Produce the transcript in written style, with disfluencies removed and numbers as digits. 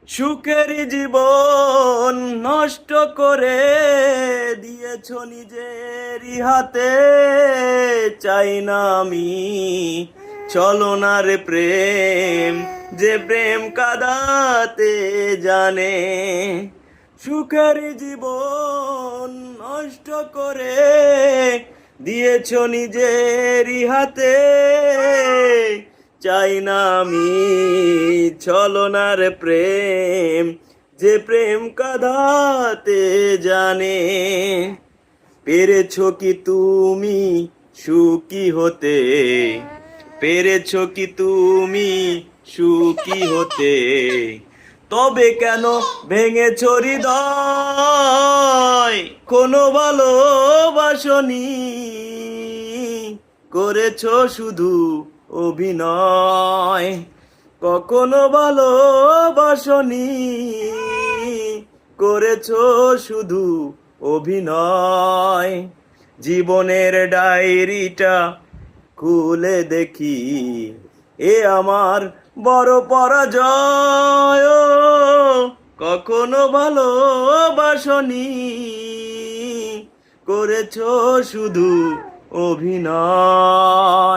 সুখের জীবন নষ্ট করে দিয়েছ নিজেরই হাতে। চাই না আমি ছলনার প্রেম, যে প্রেম কাঁদাতে জানে। সুখের জীবন নষ্ট করে দিয়েছ নিজেরই হাতে। চাই না আমি ছলনার প্রেম, যে প্রেম কাঁদাতে জানে। পেরেছো কি তুমি সুখী হতে? পেরেছো কি তুমি সুখী হতে? তবে কেন ভেঙেছো হৃদয়? কোনো ভালোবাসনি, করেছো শুধু অভিনয়। কখনো ভালোবাসনি, করেছো শুধু অভিনয়। জীবনের ডায়েরিটা খুলে দেখি, এ আমার বড় পরাজয়। কখনো ভালোবাসনি, করেছো শুধু অভিনয়।